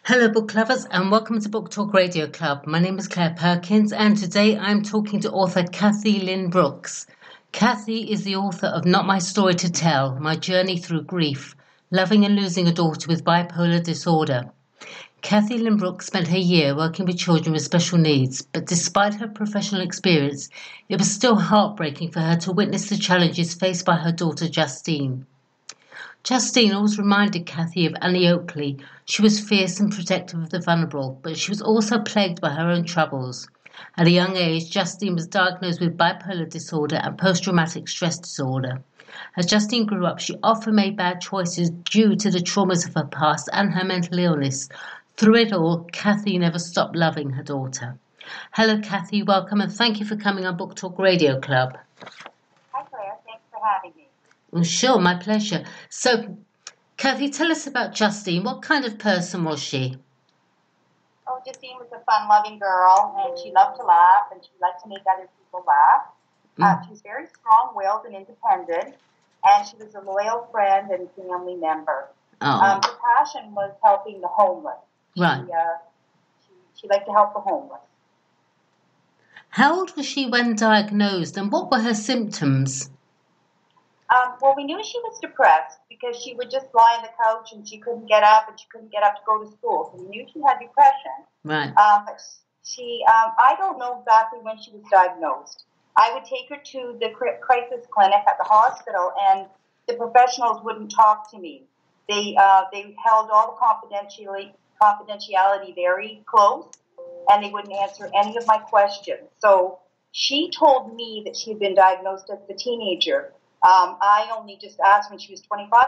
Hello, book lovers, and welcome to Book Talk Radio Club. My name is Claire Perkins, and today I'm talking to author Cathy Lynn Brooks. Cathy is the author of Not My Story to Tell, My Journey Through Grief, Loving and Losing a Daughter with Bipolar Disorder. Cathy Lynn Brooks spent her year working with children with special needs, but despite her professional experience, it was still heartbreaking for her to witness the challenges faced by her daughter Justine. Justine always reminded Cathy of Annie Oakley. She was fierce and protective of the vulnerable, but she was also plagued by her own troubles. At a young age, Justine was diagnosed with bipolar disorder and post-traumatic stress disorder. As Justine grew up, she often made bad choices due to the traumas of her past and her mental illness. Through it all, Cathy never stopped loving her daughter. Hello, Cathy. Welcome, and thank you for coming on Book Talk Radio Club. Hi, Claire. Thanks for having me. Well, sure, my pleasure. So, Cathy, tell us about Justine. What kind of person was she? Oh, Justine was a fun-loving girl, and she loved to laugh, and she liked to make other people laugh. She was very strong-willed and independent, and she was a loyal friend and family member. Oh. Her passion was helping the homeless. Right. She liked to help the homeless. How old was she when diagnosed, and what were her symptoms? Well, we knew she was depressed because she would just lie on the couch and she couldn't get up and she couldn't get up to go to school. So we knew she had depression. Right. But I don't know exactly when she was diagnosed. I would take her to the crisis clinic at the hospital, and the professionals wouldn't talk to me. They held all the confidentiality very close, and they wouldn't answer any of my questions. So she told me that she had been diagnosed as a teenager. I only just asked when she was 25.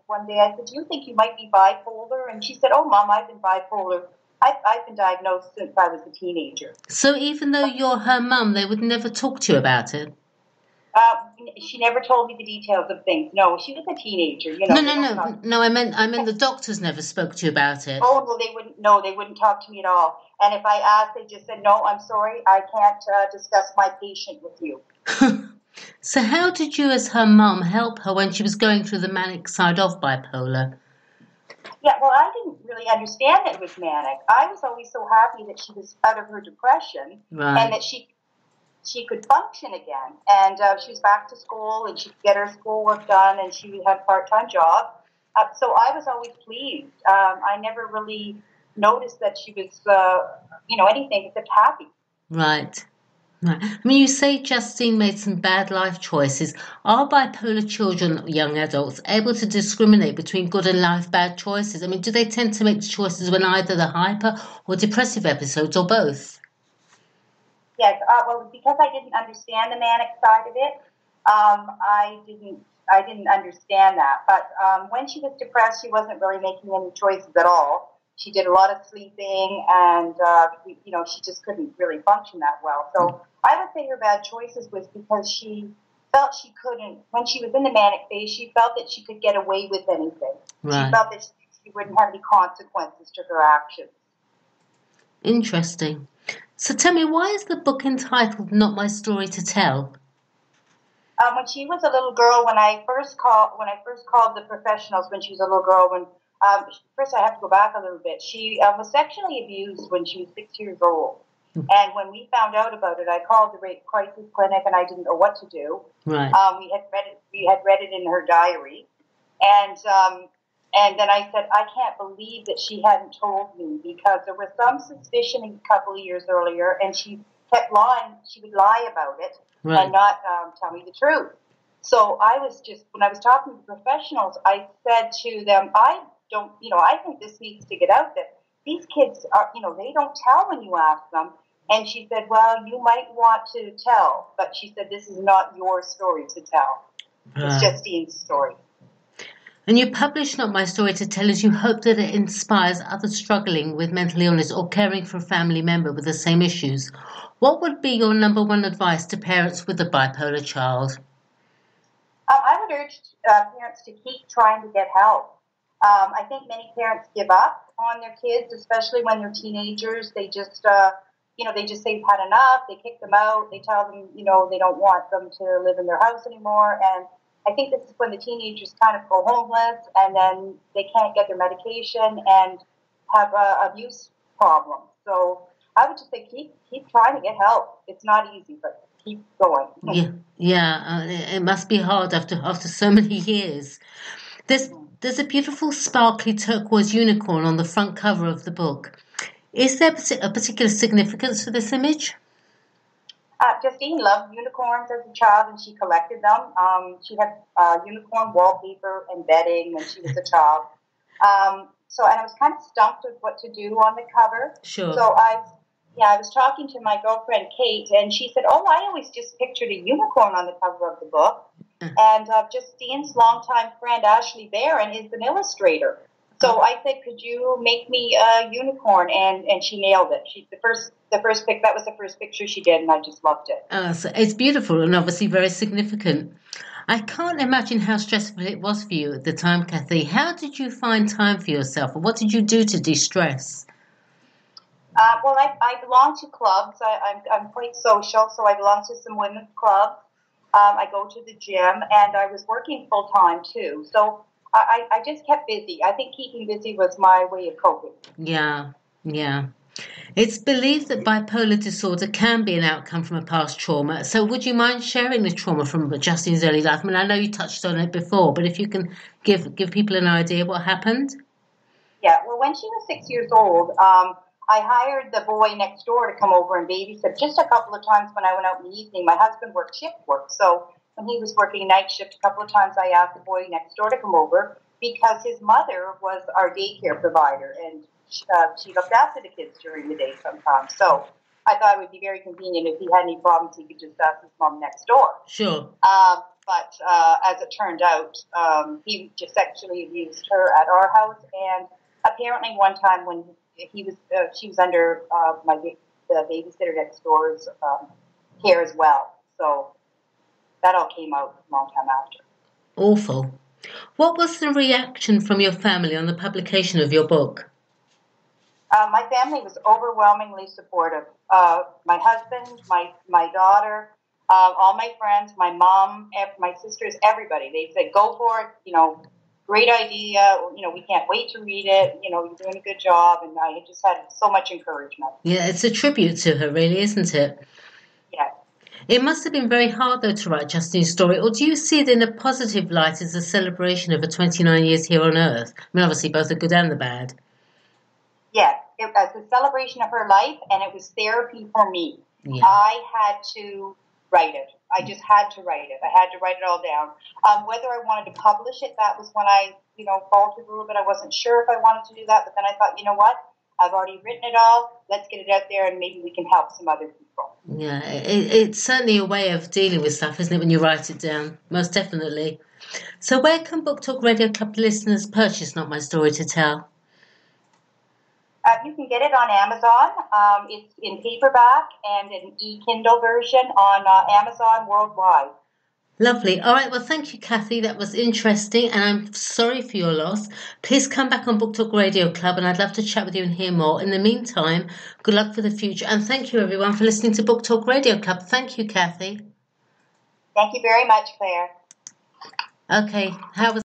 One day I said, "Do you think you might be bipolar?" And she said, "Oh, Mom, I've been bipolar. I've been diagnosed since I was a teenager." So even though you're her mum, they would never talk to you about it? She never told me the details of things. No, she was a teenager. No. I meant the doctors never spoke to you about it. Oh, no, they wouldn't. No, they wouldn't talk to me at all. And if I asked, they just said, "No, I'm sorry, I can't discuss my patient with you." So how did you as her mum help her when she was going through the manic side of bipolar? Yeah, well, I didn't really understand that it was manic. I was always so happy that she was out of her depression, Right. And that she could function again. And she was back to school, and she could get her schoolwork done, and she had a part-time job. So I was always pleased. I never really noticed that she was, anything except happy. Right. I mean, you say Justine made some bad life choices. Are bipolar children, young adults, able to discriminate between good and bad choices? I mean, do they tend to make choices when either the hyper or depressive episodes or both? Yes, well, because I didn't understand the manic side of it, I didn't understand that. But when she was depressed, she wasn't really making any choices at all. She did a lot of sleeping, and she just couldn't really function that well. So I would say her bad choices was because she felt she couldn't. When she was in the manic phase, she felt that she could get away with anything. Right. She felt that she wouldn't have any consequences to her actions. Interesting. So tell me, why is the book entitled Not My Story to Tell? When she was a little girl, when I first called the professionals when she was a little girl, first I have to go back a little bit. She was sexually abused when she was 6 years old. And when we found out about it, I called the rape crisis clinic, and I didn't know what to do. Right. We had read it in her diary, and then I said, I can't believe that she hadn't told me, because there was some suspicion a couple of years earlier, and she kept lying. She would lie about it. Right. And not tell me the truth. So when I was talking to professionals, I said to them, I think this needs to get out, that these kids are, they don't tell when you ask them. And she said, well, you might want to tell, but she said, this is not your story to tell. It's Justine's story. And you published Not My Story to Tell as you hope that it inspires others struggling with mental illness or caring for a family member with the same issues. What would be your number one advice to parents with a bipolar child? I would urge parents to keep trying to get help. I think many parents give up on their kids, especially when they're teenagers. They just, they just say they've had enough. They kick them out. They tell them, they don't want them to live in their house anymore. And I think this is when the teenagers kind of go homeless, and then they can't get their medication, and have abuse problems. So I would just say keep trying to get help. It's not easy, but keep going. Yeah. It must be hard after so many years. There's a beautiful sparkly turquoise unicorn on the front cover of the book. Is there a particular significance to this image? Justine loved unicorns as a child, and she collected them. She had unicorn wallpaper and bedding when she was a child. And I was kind of stumped with what to do on the cover. Sure. So I was talking to my girlfriend Kate, and she said, "Oh, I always just pictured a unicorn on the cover of the book." And Justine's longtime friend Ashley Barron is an illustrator. So I said, "Could you make me a unicorn?" And she nailed it. That was the first picture she did, and I just loved it. So it's beautiful and obviously very significant. I can't imagine how stressful it was for you at the time, Cathy. How did you find time for yourself, or what did you do to de-stress? Well, I belong to clubs. I'm quite social, so I belong to some women's clubs. I go to the gym, and I was working full time too. So I just kept busy. I think keeping busy was my way of coping. Yeah. It's believed that bipolar disorder can be an outcome from a past trauma. So would you mind sharing the trauma from Justine's early life? I mean, I know you touched on it before, but if you can give people an idea what happened? Yeah, well, when she was 6 years old, I hired the boy next door to come over and babysit just a couple of times when I went out in the evening. My husband worked shift work, so when he was working night shift, a couple of times I asked the boy next door to come over because his mother was our daycare provider, and she looked after the kids during the day sometimes. So I thought it would be very convenient if he had any problems, he could just ask his mom next door. Sure. But as it turned out, he just sexually abused her at our house, and apparently one time when she was under the babysitter next door's care as well. So that all came out a long time after. Awful. What was the reaction from your family on the publication of your book? My family was overwhelmingly supportive. My husband, my daughter, all my friends, my mom, my sisters, everybody. They said, "Go for it. Great idea. We can't wait to read it. You're doing a good job." And I just had so much encouragement. Yeah, it's a tribute to her, really, isn't it? Yeah. It must have been very hard, though, to write Justine's story, or do you see it in a positive light as a celebration of her 29 years here on Earth? I mean, obviously, both the good and the bad. Yes, it was a celebration of her life, and it was therapy for me. Yeah. I had to write it. I just had to write it. I had to write it all down. Whether I wanted to publish it, that was when I, faltered a little bit. I wasn't sure if I wanted to do that, but then I thought, you know what? I've already written it all. Let's get it out there, and maybe we can help some other people. Yeah, it's certainly a way of dealing with stuff, isn't it, when you write it down? Most definitely. So where can Book Talk Radio Club listeners purchase Not My Story to Tell? You can get it on Amazon. It's in paperback and an e-Kindle version on Amazon worldwide. Lovely. All right. Well, thank you, Cathy. That was interesting, and I'm sorry for your loss. Please come back on Book Talk Radio Club, and I'd love to chat with you and hear more. In the meantime, good luck for the future, and thank you, everyone, for listening to Book Talk Radio Club. Thank you, Cathy. Thank you very much, Claire. Okay. How was